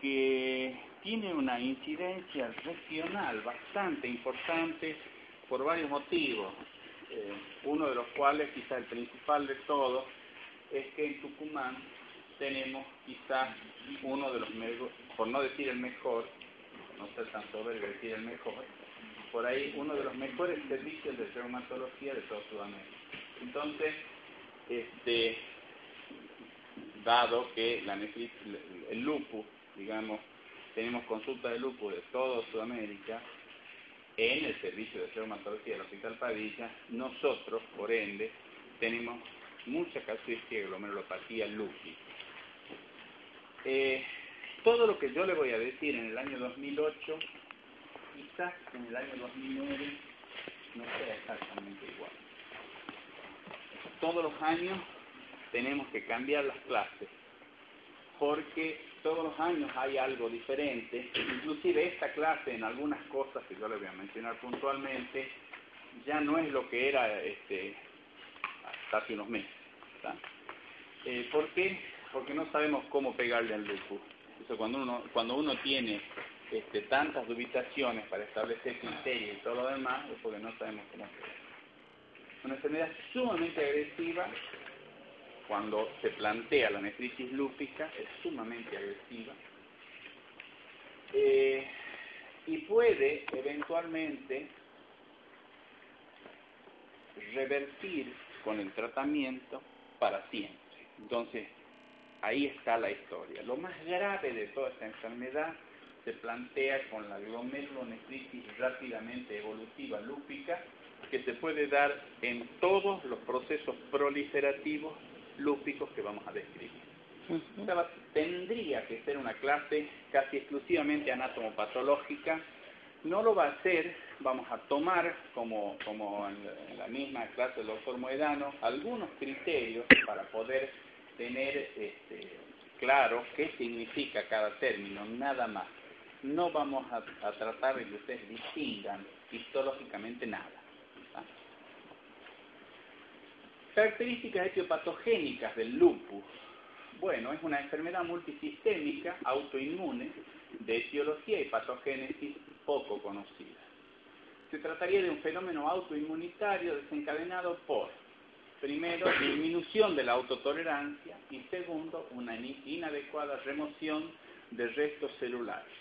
que tiene una incidencia regional bastante importante por varios motivos, uno de los cuales, quizás el principal de todos, es que en Tucumán tenemos quizás uno de los mejores, por no decir el mejor, no ser tan soberbio decir el mejor, por ahí uno de los mejores servicios de reumatología de toda Sudamérica. Entonces, dado que el lupus, digamos, tenemos consulta de lupus de toda Sudamérica, en el servicio de reumatología del Hospital Padilla, nosotros, por ende, tenemos mucha casuística de glomerulopatía lupus. Todo lo que yo le voy a decir en el año 2008, quizás en el año 2009 no sea exactamente igual. Todos los años tenemos que cambiar las clases, porque todos los años hay algo diferente. Inclusive esta clase, en algunas cosas que yo le voy a mencionar puntualmente, ya no es lo que era hasta hace unos meses, ¿tá? ¿Por qué? Porque no sabemos cómo pegarle al lupus. Eso cuando uno tiene tantas dubitaciones para establecer criterios y todo lo demás, es porque no sabemos cómo pegar. Una enfermedad sumamente agresiva. Cuando se plantea la nefritis lúpica, es sumamente agresiva y puede eventualmente revertir con el tratamiento para siempre. Entonces, ahí está la historia. Lo más grave de toda esta enfermedad se plantea con la glomerulonefritis rápidamente evolutiva lúpica, que se puede dar en todos los procesos proliferativos lúpicos que vamos a describir. O sea, tendría que ser una clase casi exclusivamente anatomopatológica. No lo va a hacer. Vamos a tomar, como en la misma clase del doctor Moedano, algunos criterios para poder tener claro qué significa cada término, nada más. No vamos a tratar de que ustedes distingan histológicamente nada. Características etiopatogénicas del lupus. Bueno, es una enfermedad multisistémica, autoinmune, de etiología y patogénesis poco conocida. Se trataría de un fenómeno autoinmunitario desencadenado por, primero, disminución de la autotolerancia y segundo, una inadecuada remoción de restos celulares.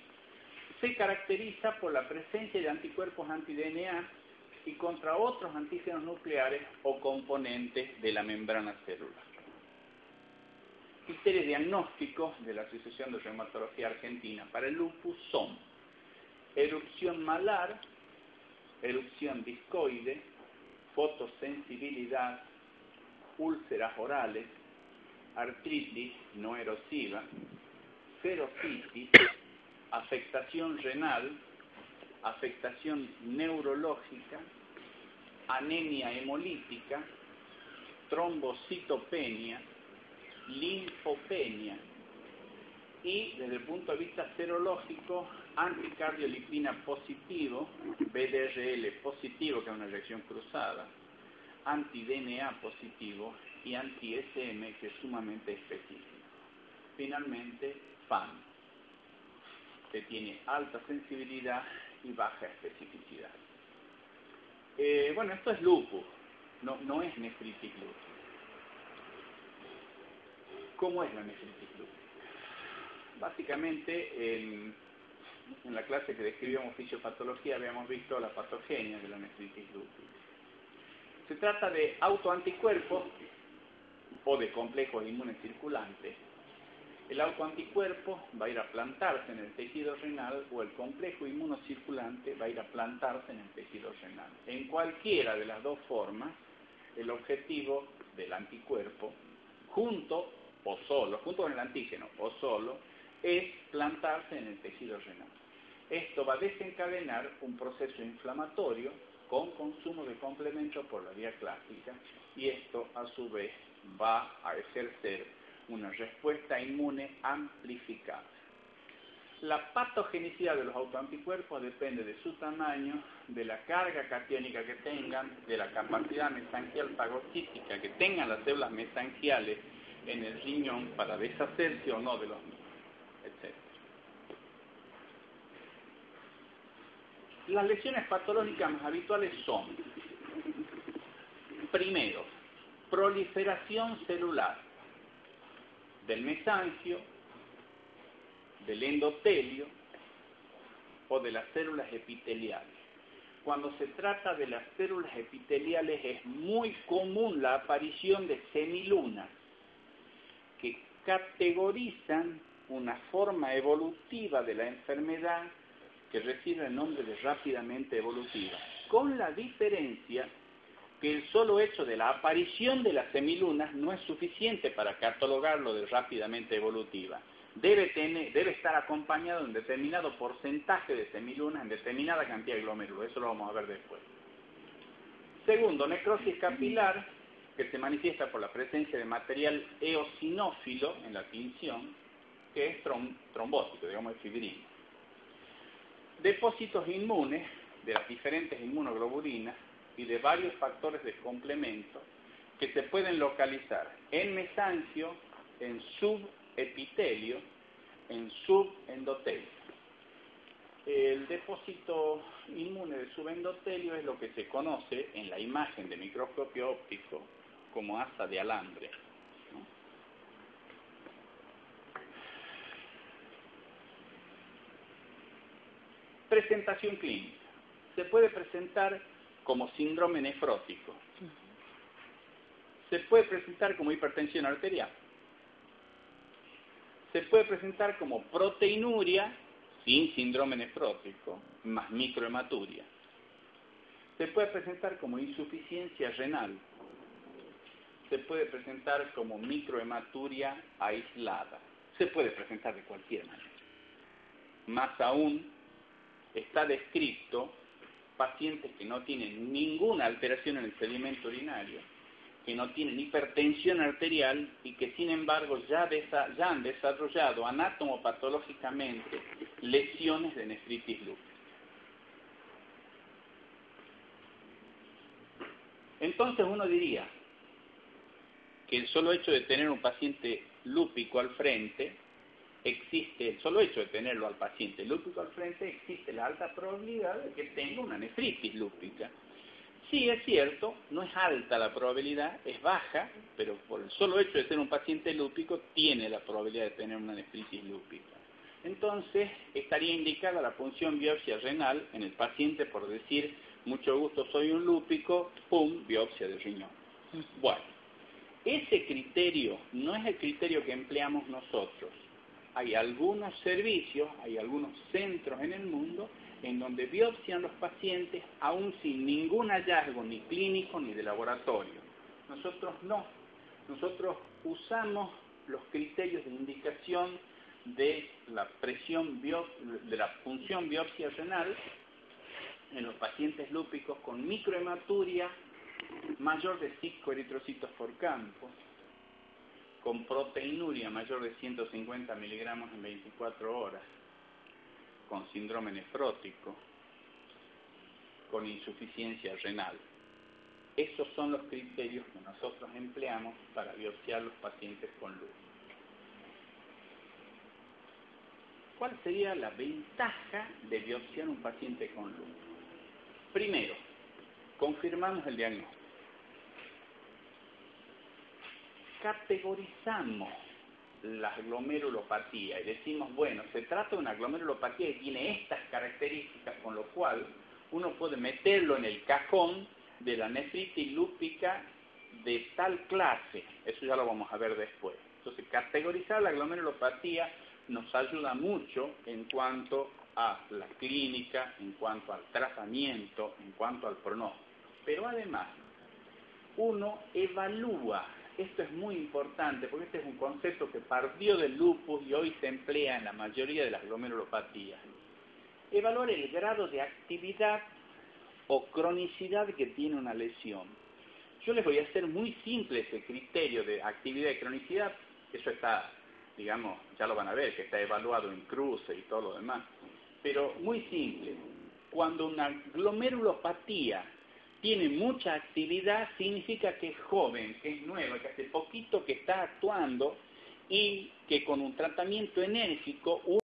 Se caracteriza por la presencia de anticuerpos anti-DNA y contra otros antígenos nucleares o componentes de la membrana celular. Criterios diagnósticos de la Asociación de Reumatología Argentina para el lupus son erupción malar, erupción discoide, fotosensibilidad, úlceras orales, artritis no erosiva, ferocitis, afectación renal, afectación neurológica, anemia hemolítica, trombocitopenia, linfopenia y, desde el punto de vista serológico, anticardiolipina positivo, BDRL positivo, que es una reacción cruzada, anti-DNA positivo y anti-SM, que es sumamente específico. Finalmente, FAM, que tiene alta sensibilidad y baja especificidad. Bueno, esto es lupus, no es nefritis lúpica. ¿Cómo es la nefritis lúpica? Básicamente, en la clase que describíamos fisiopatología habíamos visto la patogenia de la nefritis lúpica. Se trata de autoanticuerpos o de complejos inmunes circulantes. El autoanticuerpo va a ir a plantarse en el tejido renal o el complejo inmunocirculante va a ir a plantarse en el tejido renal. En cualquiera de las dos formas, el objetivo del anticuerpo, junto con el antígeno o solo, es plantarse en el tejido renal. Esto va a desencadenar un proceso inflamatorio con consumo de complementos por la vía clásica y esto a su vez va a ejercer una respuesta inmune amplificada. La patogenicidad de los autoanticuerpos depende de su tamaño, de la carga catiónica que tengan, de la capacidad mesangial fagocítica que tengan las células mesangiales en el riñón para deshacerse o no de los mismos, etc. las lesiones patológicas más habituales son, primero, proliferación celular del mesancio, del endotelio o de las células epiteliales. Cuando se trata de las células epiteliales es muy común la aparición de semilunas que categorizan una forma evolutiva de la enfermedad que recibe el nombre de rápidamente evolutiva, con la diferencia que el solo hecho de la aparición de las semilunas no es suficiente para catalogarlo de rápidamente evolutiva. Debe estar acompañado de un determinado porcentaje de semilunas en determinada cantidad de glómerulos. Eso lo vamos a ver después. Segundo, necrosis capilar, que se manifiesta por la presencia de material eosinófilo en la tinción, que es trombótico, digamos, es fibrina. Depósitos inmunes de las diferentes inmunoglobulinas y de varios factores de complemento que se pueden localizar en mesancio, en subepitelio, en subendotelio. El depósito inmune de subendotelio es lo que se conoce en la imagen de microscopio óptico como asa de alambre, ¿no? Presentación clínica. Se puede presentar como síndrome nefrótico. Se puede presentar como hipertensión arterial. Se puede presentar como proteinuria sin síndrome nefrótico, más microhematuria. Se puede presentar como insuficiencia renal. Se puede presentar como microhematuria aislada. Se puede presentar de cualquier manera. Más aún, está descrito pacientes que no tienen ninguna alteración en el sedimento urinario, que no tienen hipertensión arterial y que sin embargo ya han desarrollado anatomopatológicamente lesiones de nefritis lúpica. Entonces uno diría que el solo hecho de tener un paciente lúpico al frente, el solo hecho de tenerlo al paciente lúpico al frente, existe la alta probabilidad de que tenga una nefritis lúpica. Sí, es cierto, no es alta la probabilidad, es baja, pero por el solo hecho de ser un paciente lúpico tiene la probabilidad de tener una nefritis lúpica. Entonces, estaría indicada la punción biopsia renal en el paciente por decir, mucho gusto, soy un lúpico, pum, biopsia de riñón. Bueno, ese criterio no es el criterio que empleamos nosotros. Hay algunos servicios, hay algunos centros en el mundo en donde biopsian los pacientes aún sin ningún hallazgo ni clínico ni de laboratorio. Nosotros no. Nosotros usamos los criterios de indicación de la de la punción biopsia renal en los pacientes lúpicos con microhematuria mayor de 5 eritrocitos por campo, con proteinuria mayor de 150 miligramos en 24 horas, con síndrome nefrótico, con insuficiencia renal. Esos son los criterios que nosotros empleamos para biopsiar los pacientes con lupus. ¿Cuál sería la ventaja de biopsiar un paciente con lupus? Primero, confirmamos el diagnóstico. Categorizamos la glomerulopatía y decimos, bueno, se trata de una glomerulopatía que tiene estas características, con lo cual uno puede meterlo en el cajón de la nefritis lúpica de tal clase. Eso ya lo vamos a ver después. Entonces, categorizar la glomerulopatía nos ayuda mucho en cuanto a la clínica, en cuanto al tratamiento, en cuanto al pronóstico. Pero además, uno evalúa. Esto es muy importante porque este es un concepto que partió del lupus y hoy se emplea en la mayoría de las glomerulopatías. Evaluar el grado de actividad o cronicidad que tiene una lesión. Yo les voy a hacer muy simple ese criterio de actividad y cronicidad. Eso está, digamos, ya lo van a ver, que está evaluado en cruce y todo lo demás. Pero muy simple. Cuando una glomerulopatía tiene mucha actividad, significa que es joven, que es nueva, que hace poquito que está actuando y que con un tratamiento enérgico